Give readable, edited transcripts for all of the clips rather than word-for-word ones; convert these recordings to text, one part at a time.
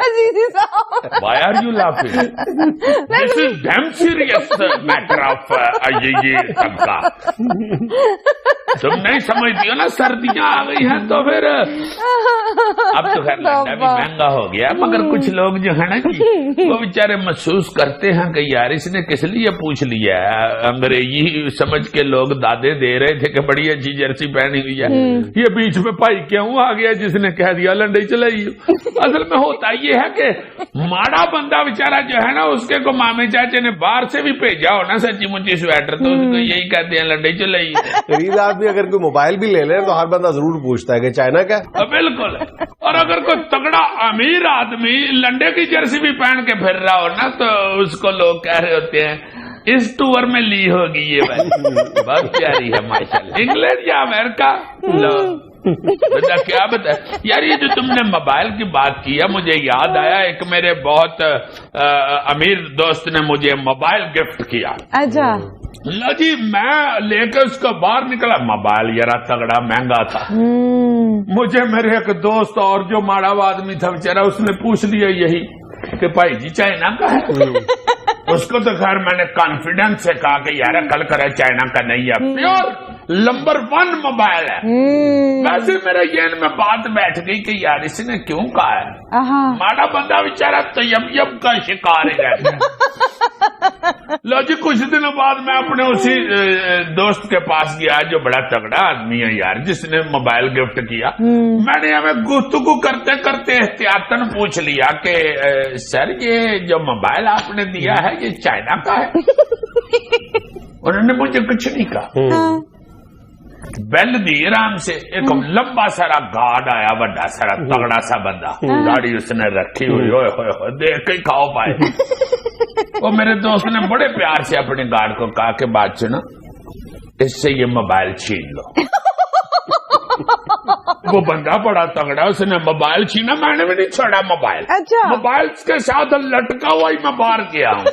عزیزی صاحب Why are you laughing? This is damn serious matter of یہ سب کا. تم نہیں سمجھتی ہو نا سردیاں آ گئی ہیں تو پھر اب تو خیر لنڈا بھی مہنگا ہو گیا, مگر کچھ لوگ جو ہے نا جی وہ بیچارے محسوس کرتے ہیں کہ یار اس نے کس لیے پوچھ لیا ہے. انگریزی سمجھ کے لوگ دادے دے رہے تھے کہ بڑی اچھی جرسی پہنی ہوئی ہے, یہ بیچ میں بھائی کیوں آ گیا جس نے کہہ دیا لنڈی چلائی. اصل میں ہوتا یہ ہے کہ ماڑا بندہ بیچارہ جو ہے نا اس کے کو مامے چاچے نے باہر سے بھی بھیجا ہو نا سچی مچی سویٹر تو اس کو یہی کہتے ہیں لنڈی چلائی. غریب آدمی اگر کوئی موبائل بھی لے لے تو ہر بندہ ضرور پوچھتا ہے کہ چائنا کا. بالکل. اور اگر کوئی تگڑا امیر آدمی لنڈے کی جرسی بھی پہن کے پھر رہا ہو نا تو اس کو لوگ کہہ رہے ہوتے ہیں اس ٹور میں لی ہوگی یہ بہت پیاری ہے ماشاءاللہ. انگلینڈ یا امریکہ بتا کیا بتا یار. یہ جو تم نے موبائل کی بات کی ہے مجھے یاد آیا ایک میرے بہت امیر دوست نے مجھے موبائل گفٹ کیا. اچھا لو جی میں لے کے اس کو باہر نکلا, موبائل یار تگڑا مہنگا تھا. مجھے میرے ایک دوست اور جو ماڑا آدمی تھا بیچارا اس نے پوچھ لیا یہی کہ بھائی جی چائنا کا ہے. اس کو تو خیر میں نے کانفیڈنس سے کہا کہ یار کل کرے چائنا کا نہیں ہے, پیور نمبر 1 موبائل ہے. ویسے میرے ذہن میں بات بیٹھ گئی کہ یار اس نے کیوں کہا ہے. ماڑا بندہ بیچارہ تیب کا شکار ہی رہتا ہے. لو جی کچھ دنوں بعد میں اپنے اسی دوست کے پاس گیا جو بڑا تگڑا آدمی ہے یار جس نے موبائل گفٹ کیا. میں نے ہمیں گفتگو کرتے کرتے احتیاطاً پوچھ لیا کہ سر یہ جو موبائل آپ نے دیا ہے یہ چائنا کا ہے. انہوں نے مجھے کچھ نہیں کہا. بیل دی آرام سے. ایک لمبا سارا گارڈ آیا بڑا سارا تگڑا سا بندہ, گاڑی اس نے رکھی ہوئی ہوئے ہوئے دیکھ کے کھاؤ پائے. وہ میرے دوست نے بڑے پیار سے اپنے گارڈ کو کہا کہ بات سنو اس سے یہ موبائل چھین لو. وہ بندہ بڑا تگڑا اس نے موبائل چھینا, میں نے بھی نہیں چھوڑا موبائل. موبائل کے ساتھ لٹکا ہوا ہی میں باہر گیا ہوں.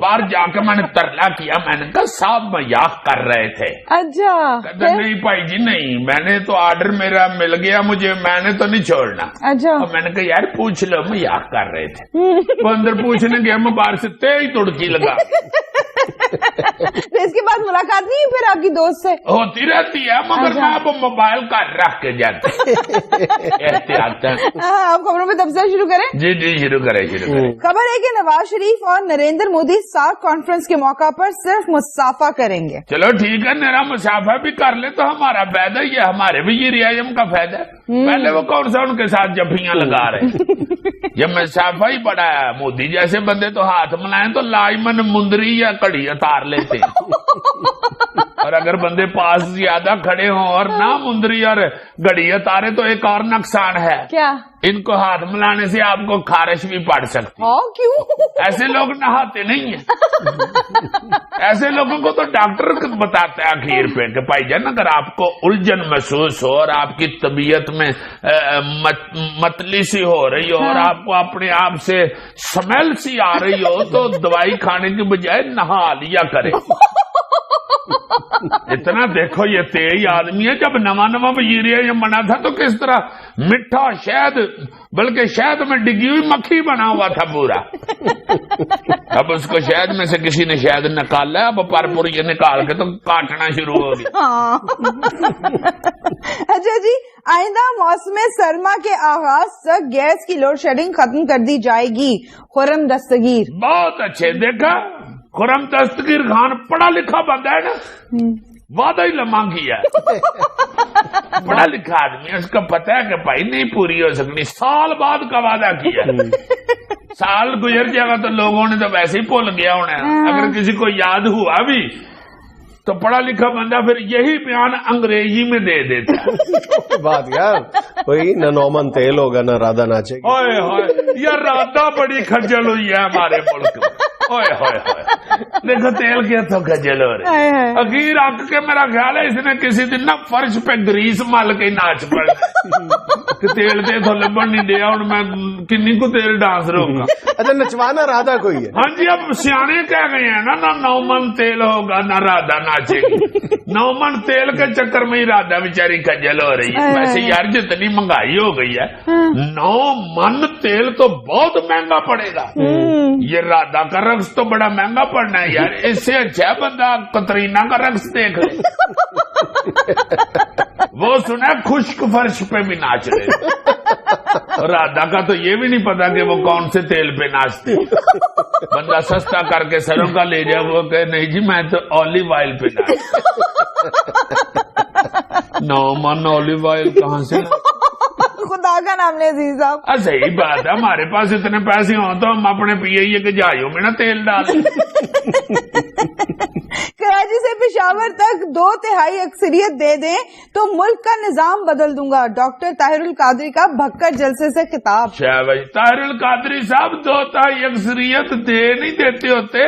باہر جا کے میں نے ترلا کیا, میں نے کہا صاحب مذاق کر رہے تھے. کہتے نہیں بھائی جی نہیں میں نے تو آرڈر میرا مل گیا مجھے, میں نے تو نہیں چھوڑنا. اور میں نے کہا یار پوچھ لو مذاق کر رہے تھے. وہ اندر پوچھنے گیا میں باہر سے تیز تڑکی لگا. اس کے بعد ملاقات نہیں پھر آپ کی دوست سے ہوتی رہتی ہے مگر میں اب موبائل کا رکھ کے جاتا احتیاط. آپ خبروں میں تبصرہ شروع کریں. جی جی شروع کریں. خبر ہے کہ نواز شریف اور نریندر مودی سارک کانفرنس کے موقع پر صرف مصافحہ کریں گے. چلو ٹھیک ہے میرا مصافحہ بھی کر لے تو ہمارا فائدہ ہی ہے, ہمارے بھی یہ ریاضم کا فائدہ ہے. پہلے وہ کون سا ان کے ساتھ جفیاں لگا رہے. جب مصافحہ ہی پڑا ہے مودی جیسے بندے تو ہاتھ ملائیں تو لائمن مندری یا کڑی اتار لیتے ہیں. اور اگر بندے پاس زیادہ کھڑے ہوں اور نہ مندری اور گڑی اتارے تو ایک اور نقصان ہے. کیا؟ ان کو ہاتھ ملانے سے آپ کو خارش بھی پڑ سکتی. کیوں؟ ایسے لوگ نہاتے نہیں ہیں. ایسے لوگوں کو تو ڈاکٹر بتاتا ہے اخیر پہ کہ بھائی جان اگر آپ کو الجھن محسوس ہو اور آپ کی طبیعت میں متلی سی ہو رہی ہو اور آپ کو اپنے آپ سے سمیل سی آ رہی ہو تو دوائی کھانے کی بجائے نہا لیا کرے. اتنا دیکھو یہ تیز آدمی ہے. جب نواں وزیر اعظم بنا تھا تو کس طرح میٹھا شہد بلکہ شہد میں ڈگی ہوئی مکھی بنا ہوا تھا پورا. اب اس کو شہد میں سے کسی نے شہد نکالا, اب پر پور یہ نکال کے تو کاٹنا شروع ہو گیا. اچھا جی, آئندہ موسم سرما کے آغاز تک گیس کی لوڈ شیڈنگ ختم کر دی جائے گی. خرم دستگیر. بہت اچھے. دیکھا خرم دستگیر خان پڑھا لکھا بندہ ہے نا, وعدہ ہی لمحہ کیا ہے. پڑھا لکھا آدمی اس کو پتہ ہے کہ بھائی نہیں پوری ہو سکنی. سال بعد کا وعدہ کیا. سال گزر جائے گا تو لوگوں نے تو ویسے ہی بھول گیا ہونا. اگر کسی کو یاد ہوا بھی تو پڑھا لکھا بندہ پھر یہی بیان انگریزی میں دے دیتا. بات یار کوئی نہ نومن تیل ہوگا نہ رادھا ناچے گی. یار رادھا بڑی کھجل ہوئی ہے ہمارے ملک میں. دیکھو تیل کیا تو کھجل ہو رہے. اخیر آ کے میرا خیال ہے اس نے کسی دن نا فرش پہ گریس مل کے ناچ پڑنا. کہ تیل دے تو لبن نہیں دیا ہوں میں کنی کو تیل ڈانس رہوں گا. اچھا نچوانا رادھا کو ہی ہے. ہاں جی اب سیانے کہہ گئے ہیں نا 9 من تیل ہوگا نہ رادھا ناچے گی. 9 من تیل کے چکر میں ہی رادھا بیچاری خجل ہو رہی ہے. ویسے یار جتنی مہنگائی ہو گئی ہے 9 من تیل تو بہت مہنگا پڑے گا. یہ رادھا کا رقص تو بڑا مہنگا پڑنا ہے یار. اس سے اچھا بندہ کترینا کا رقص دیکھ لے. وہ سنا خشک فرش پہ بھی ناچ رہے. رادھا کا تو یہ بھی نہیں پتا کہ وہ کون سے تیل پہ ناچتی. بندہ سستا کر کے سروں کا لے جائے وہ کہ نہیں جی میں تو اولیو آئل پہ ناچ. 9 من اولیو آئل کہاں سے؟ خدا کا نام لے عزیز صاحب. صحیح بات ہے ہمارے پاس اتنے پیسے ہوں تو ہم اپنے پیے کے جہازوں میں نا تیل ڈالیں. کراچی سے پشاور تک 2/3 اکثریت دے دیں تو ملک کا نظام بدل دوں گا. ڈاکٹر طاہر القادری کا بھکر جلسے سے خطاب. شہباز طاہر القادری صاحب 2/3 اکثریت دے نہیں دیتے ہوتے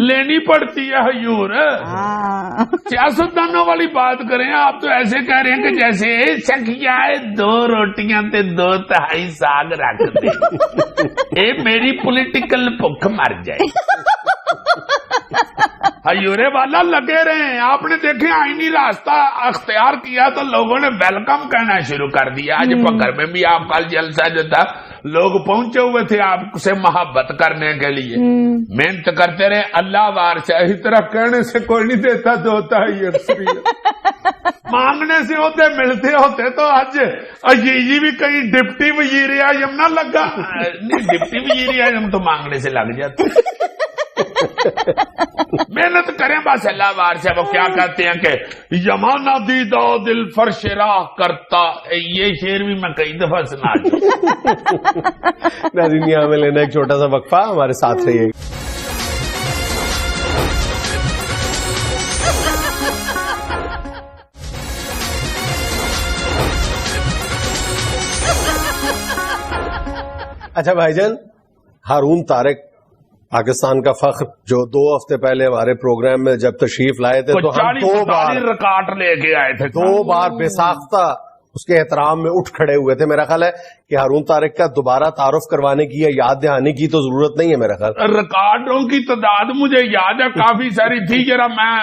لینی پڑتی ہے حضور. سیاستدانوں والی بات کریں آپ تو ایسے کہہ رہے ہیں کہ جیسے سکھیا 2 روٹیاں تے 2/3 ساگ رکھ دے. اے میری پولیٹیکل بھوک مر جائے. حیورے والا لگے رہے ہیں. آپ نے دیکھے آئینی راستہ اختیار کیا تو لوگوں نے ویلکم کہنا شروع کر دیا. آج پکر میں بھی آپ کا جلسہ جو تھا لوگ پہنچے ہوئے تھے آپ سے محبت کرنے کے لیے. محنت کرتے رہے اللہ وار سے. اس طرح کہنے سے کوئی نہیں دیتا 2/3 اکثریت. مانگنے سے ہوتے ملتے ہوتے تو آج یہ بھی کہیں ڈپٹی وزیر اعظم نہ لگا. نہیں ڈپٹی وزیر اعظم تو مانگنے سے لگ جاتے. محنت کریں بس اللہ وار سے. وہ کیا کہتے ہیں کہ یمانہ دیدہ دل فرش راہ کرتا. یہ شعر بھی میں کئی دفعہ سنا چکا. ناظرین یہاں میں لینا ایک چھوٹا سا وقفہ. ہمارے ساتھ رہیے. اچھا بھائی جان ہارون طارق پاکستان کا فخر جو 2 ہفتے پہلے ہمارے پروگرام میں جب تشریف لائے تھے تو ہم 2 بار ریکارڈ لے کے آئے تھے. 2 بار بے ساختہ اس کے احترام میں اٹھ کھڑے ہوئے تھے. میرا خیال ہے کہ ہارون طارق کا دوبارہ تعارف کروانے کی یا یاد دہانی کی تو ضرورت نہیں ہے. میرا خیال ریکارڈوں کی تعداد مجھے یاد ہے کافی ساری تھی. ذرا میں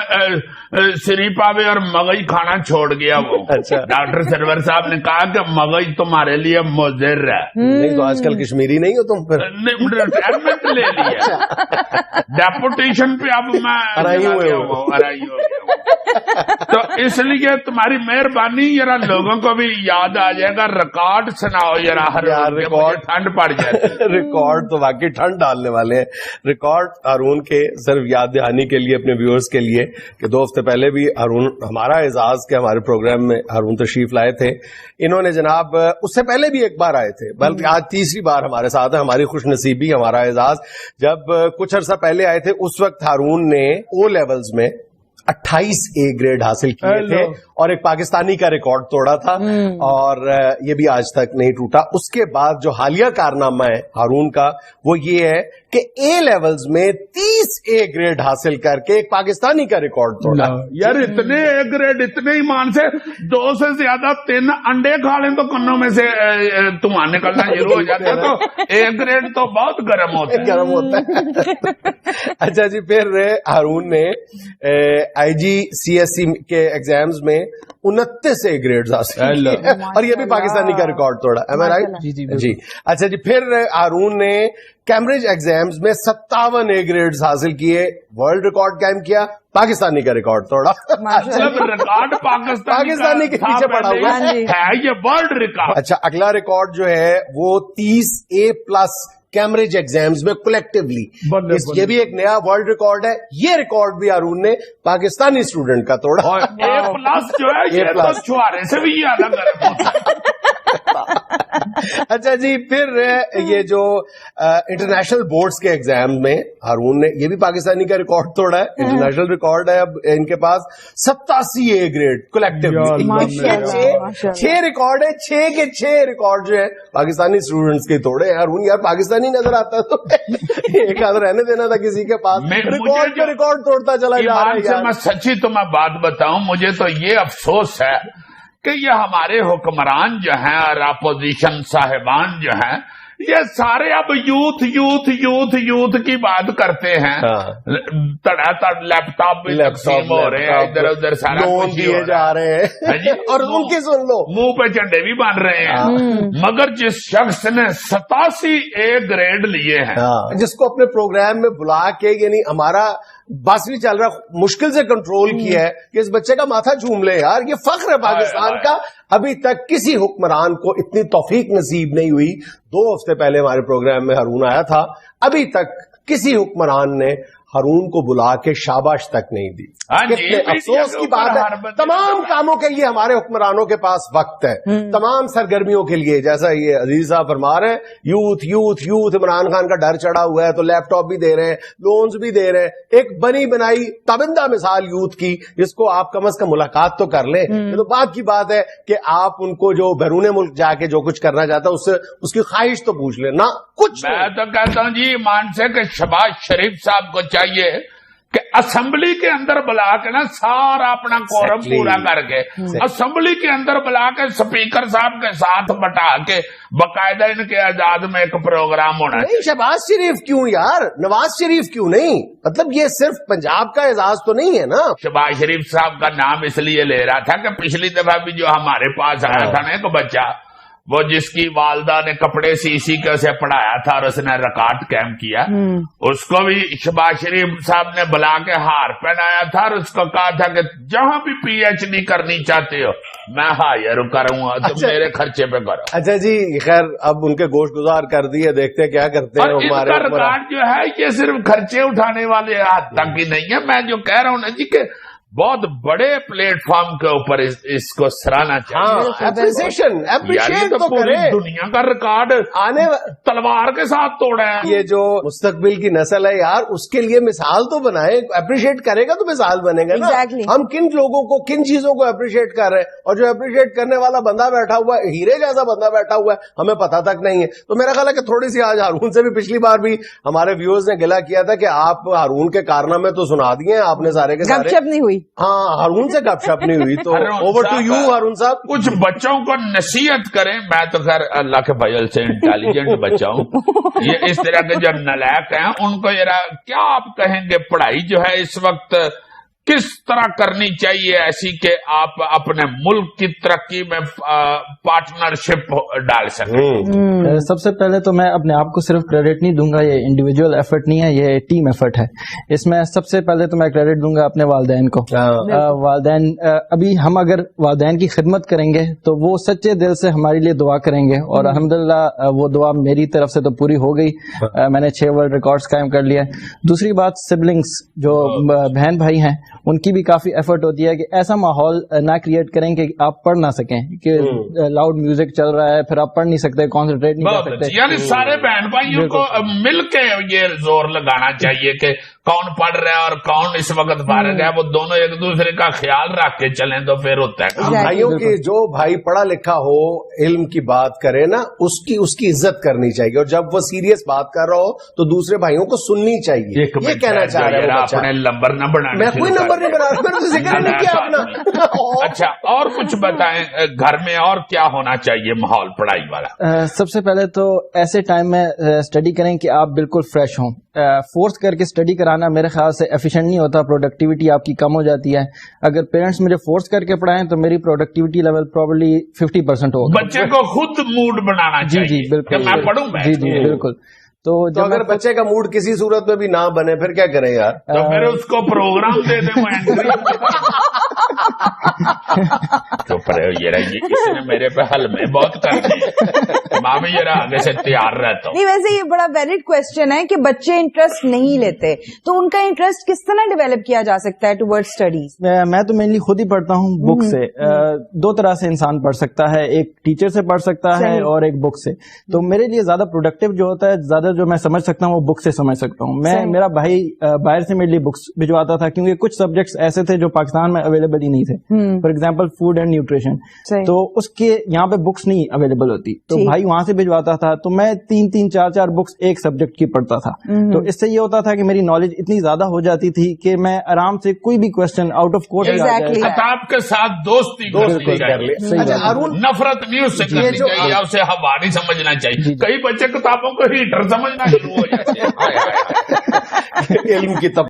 سری پاوے اور مغئی کھانا چھوڑ گیا. وہ ڈاکٹر سرور صاحب نے کہا کہ مغئی تمہارے لیے مضر ہے. نہیں تو آج کل کشمیری نہیں ہو تم پھر؟ ریٹائرمنٹ لے لیا ڈیپوٹیشن پہ. اب میں ارائی ہو گیا. تو اس لیے تمہاری مہربانی ذرا لوگوں کو بھی یاد آ جائے گا. ریکارڈ سناؤ ذرا. ریکارڈ ٹھنڈ پڑ جائے. ریکارڈ تو واقعی ٹھنڈ ڈالنے والے ہیں. ریکارڈ ہارون کے صرف یاد دہانی کے لیے اپنے ویورز کے لیے کہ 2 ہفتے پہلے بھی ہارون ہمارا اعزاز کے ہمارے پروگرام میں ہارون تشریف لائے تھے. انہوں نے جناب اس سے پہلے بھی ایک بار آئے تھے بلکہ آج تیسری بار ہمارے ساتھ ہے. ہماری خوش نصیبی ہمارا اعزاز. جب کچھ عرصہ پہلے آئے تھے اس وقت ہارون نے او لیولز میں 28 اے گریڈ حاصل کیے تھے اور ایک پاکستانی کا ریکارڈ توڑا تھا اور یہ بھی آج تک نہیں ٹوٹا. اس کے بعد جو حالیہ کارنامہ ہے ہارون کا وہ یہ ہے کہ اے لیولز میں 30 اے گریڈ حاصل کر کے ایک پاکستانی کا ریکارڈ توڑا. یار اتنے اے گریڈ اتنے ایمان سے 2 سے زیادہ 3 انڈے کھا لیں تو کنوں میں سے دھواں نکلنا شروع ہو جاتا ہے. تو اے گریڈ تو بہت گرم ہوتا ہے. اچھا جی پھر ہارون نے آئی جی سی ایس سی کے ایگزامز میں 29 اے گریڈ حاصل کیے اور یہ بھی پاکستانی کا ریکارڈ توڑا. ایم آئی رائٹ؟ جی. اچھا جی پھر ہارون نے کیمبرج ایگزامز میں 57 اے گریڈز حاصل کیے. ورلڈ ریکارڈ قائم کیا. پاکستانی کا ریکارڈ توڑا. ریکارڈ پاکستانی کے پیچھے پڑا ہوا ہے یہ ورلڈ ریکارڈ. اچھا اگلا ریکارڈ جو ہے وہ 30 اے پلس کیمبرج ایگزامز میں کولیکٹیولی. یہ بھی ایک نیا ورلڈ ریکارڈ ہے. یہ ریکارڈ بھی ہارون نے پاکستانی اسٹوڈنٹ کا توڑا. اے پلس جو ہے یہ تو چھوارے سے بھی زیادہ گرم ہوتا ہے. اچھا جی پھر یہ جو انٹرنیشنل بورڈز کے ایگزام میں ہارون نے یہ بھی پاکستانی کا ریکارڈ توڑا ہے. انٹرنیشنل ریکارڈ ہے اب ان کے پاس 87 اے گریڈ کولیکٹیولی. 6 ریکارڈ ہے. 6 کے 6 ریکارڈ جو ہے پاکستانی اسٹوڈنٹس کے توڑے. ہارون یار پاکستانی نظر آتا ہے تو ایک آدھ رہنے دینا تھا کسی کے پاس. ریکارڈ پہ ریکارڈ توڑتا چلا جا رہا ہے. میں سچی تمہیں بات بتاؤں مجھے تو یہ افسوس ہے کہ یہ ہمارے حکمران جو ہیں اور اپوزیشن صاحبان جو ہیں یہ سارے اب یوتھ کی بات کرتے ہیں. تڑا تڑ لیپ ٹاپ بھی تقسیم ہو رہے ہیں, ادھر ادھر سارا لون دیے جا رہے ہیں اور ان کی سن لو منہ پہ جھنڈے بھی بن رہے ہیں. مگر جس شخص نے 87 A گریڈ لیے ہیں, جس کو اپنے پروگرام میں بلا کے یعنی ہمارا بس بھی چل رہا, مشکل سے کنٹرول کیا ہے کہ اس بچے کا ماتھا چوم لے یار. یہ فخر ہے پاکستان کا. ابھی تک کسی حکمران کو اتنی توفیق نصیب نہیں ہوئی. 2 ہفتے پہلے ہمارے پروگرام میں ہارون آیا تھا, ابھی تک کسی حکمران نے ہارون کو بلا کے شاباش تک نہیں دی. کتنے افسوس کی بات ہے. تمام کاموں کے لیے ہمارے حکمرانوں کے پاس وقت ہے, تمام سرگرمیوں کے لیے. جیسا یہ عزیز صاحب فرما رہے ہیں, یوتھ عمران خان کا ڈر چڑھا ہوا ہے تو لیپ ٹاپ بھی دے رہے ہیں, لونز بھی دے رہے ہیں. ایک بنی بنائی تابندہ مثال یوتھ کی, جس کو آپ کم از کم ملاقات تو کر لیں. یہ تو بات کی بات ہے کہ آپ ان کو جو بیرون ملک جا کے جو کچھ کرنا چاہتا ہے اس کی خواہش تو پوچھ لیں نا. کچھ میں تو کہتا ہوں جی ایمان سے کہ شہباز شریف صاحب کو چاہیے کہ اسمبلی کے اندر بلا کے نا سارا اپنا کورم پورا کر کے اسمبلی کے اندر بلا کے سپیکر صاحب کے ساتھ بٹا کے باقاعدہ ان کے اعزاز میں ایک پروگرام ہونا نہیں. شہباز شریف کیوں یار, نواز شریف کیوں نہیں؟ مطلب یہ صرف پنجاب کا اعزاز تو نہیں ہے نا. شہباز شریف صاحب کا نام اس لیے لے رہا تھا کہ پچھلی دفعہ بھی جو ہمارے پاس آیا تھا نا ایک بچہ, وہ جس کی والدہ نے کپڑے سی کے اسے پڑھایا تھا اور اس نے ریکارڈ قائم کیا, اس کو بھی شہباز شریف صاحب نے بلا کے ہار پہنایا تھا اور اس کو کہا تھا کہ جہاں بھی PhD کرنی چاہتے ہو میں ہائر کروں گا, تم میرے خرچے پہ کرو. اچھا جی خیر, اب ان کے گوشت گزار کر دیے, دیکھتے کیا کرتے ہیں. ہمارے ریکارڈ جو ہے یہ صرف خرچے اٹھانے والے حد تک ہی نہیں ہے. میں جو کہہ رہا ہوں نا جی کہ بہت بڑے پلیٹ فارم کے اوپر اس کو سراہنا چاہیے. اپریشیٹ تو پوری دنیا کا ریکارڈ آنے تلوار کے ساتھ توڑا ہے. یہ جو مستقبل کی نسل ہے یار, اس کے لیے مثال تو بنائے. اپریشیٹ کرے گا تو مثال بنے گا نا. ہم کن لوگوں کو کن چیزوں کو اپریشیٹ کر رہے ہیں, اور جو اپریشیٹ کرنے والا بندہ بیٹھا ہوا ہے, ہیرے جیسا بندہ بیٹھا ہوا ہے, ہمیں پتا تک نہیں ہے. تو میرا خیال ہے کہ تھوڑی سی آج ہارون سے بھی, پچھلی بار بھی ہمارے ویورز نے گلا کیا تھا کہ آپ ہارون کے کارنامے تو سنا دیے آپ نے سارے کے سارے, نہیں ہوئی. ہاں ہارون سے گپ شپ نہیں ہوئی. تو اوور ٹو یو ہارون صاحب. کچھ بچوں کو نصیحت کریں. میں تو خیر اللہ کے فضل سے انٹیلیجنٹ بچہ ہوں. یہ اس طرح کے جو نالائق ہیں ان کو ذرا کیا آپ کہیں گے پڑھائی جو ہے اس وقت کس طرح کرنی چاہیے ایسی کہ آپ اپنے ملک کی ترقی میں پارٹنرشپ ڈال سکیں؟ سب سے پہلے تو میں اپنے آپ کو صرف کریڈٹ نہیں دوں گا, یہ انڈیویجول ایفرٹ نہیں ہے, یہ ٹیم ایفرٹ ہے. اس میں سب سے پہلے تو میں کریڈٹ دوں گا اپنے والدین کو. والدین ابھی ہم اگر والدین کی خدمت کریں گے تو وہ سچے دل سے ہمارے لیے دعا کریں گے, اور الحمدللہ وہ دعا میری طرف سے تو پوری ہو گئی. میں نے 6 ورلڈ ریکارڈز قائم کر لیا. دوسری بات, سبلنگس جو بہن بھائی ہیں ان کی بھی کافی ایفرٹ ہوتی ہے کہ ایسا ماحول نہ کریٹ کریں کہ آپ پڑھ نہ سکیں, کہ لاؤڈ میوزک چل رہا ہے پھر آپ پڑھ نہیں سکتے, کانسنٹریٹ نہیں کر سکتے. یعنی سارے بہن بھائیوں کو مل کے یہ زور لگانا چاہیے کہ کون پڑھ رہا ہے اور کون اس وقت فارغ ہے, وہ دونوں ایک دوسرے کا خیال رکھ کے چلیں تو پھر ہوتا ہے. بھائیوں کی جو بھائی پڑھا لکھا ہو, علم کی بات کرے نا, اس کی عزت کرنی چاہیے, اور جب وہ سیریس بات کر رہا ہو تو دوسرے بھائیوں کو سننی چاہیے. یہ کہنا چاہ رہا ہے اپنے نمبر نہ بنانا. میں کوئی نمبر نہیں بنا رہا, میں نے ذکر نہیں کیا اپنا. اچھا اور کچھ بتائیں, گھر میں اور کیا ہونا چاہیے ماحول پڑھائی والا؟ سب سے پہلے تو ایسے ٹائم میں اسٹڈی کریں کہ آپ بالکل فریش ہوں. فورس کر کے اسٹڈی کرانا میرے خیال سے ایفیشینٹ نہیں ہوتا, پروڈکٹیوٹی آپ کی کم ہو جاتی ہے. اگر پیرنٹس مجھے فورس کر کے پڑھائیں تو میری پروڈکٹیوٹی لیول پروبلی 50% ہوگا. بچے کو خود موڈ بنانا چاہیے. جی بالکل, میں پڑھوں. جی بالکل. تو اگر بچے کا موڈ کسی صورت میں بھی نہ بنے پھر کیا کریں یار؟ تو پھر اس کو پروگرام دے دیں. چپ رہے ہو, اس نے میرے پہ حل میں بہت کر دی. ماں بھی آگے سے تیار رہتا ہوں. نہیں ویسے یہ بڑا ویلڈ کوشچن ہے کہ بچے انٹرسٹ نہیں لیتے, تو ان کا انٹرسٹ کس طرح ڈیولپ کیا جا سکتا ہے ٹوورڈ اسٹڈیز؟ میں تو مینلی خود ہی پڑھتا ہوں بک سے. 2 طرح سے انسان پڑھ سکتا ہے, ایک ٹیچر سے پڑھ سکتا ہے اور ایک بک سے. تو میرے لیے زیادہ پروڈکٹیو جو ہوتا ہے, زیادہ جو میں سمجھ سکتا ہوں وہ بک سے سمجھ سکتا ہوں. میرا بھائی باہر سے میرے لیے بکس بھجواتا تھا, کیونکہ کچھ سبجیکٹس ایسے تھے جو پاکستان میں اویلیبل ہی نہیں نہیں تھے. For example food and nutrition, صحیح. تو اس کے یہاں پہ بکس نہیں اویلیبل ہوتی, تو بھائی وہاں سے بھجواتا تھا, تو میں 3-4 بکس ایک سبجیکٹ کی پڑھتا تھا. تو اس سے یہ ہوتا تھا کہ میری نالج اتنی زیادہ ہو جاتی تھی کہ میں آرام سے کوئی بھی کوشچن آؤٹ آف کوٹ خطاب کے ساتھ دوستی نفرت نہیں اس سے کرنی چاہیے, اسے ہوا نہیں سمجھنا چاہیے. کئی بچے کتابوں کو ہیٹر سمجھنا شروع ہو جاتے ہیں. علم کی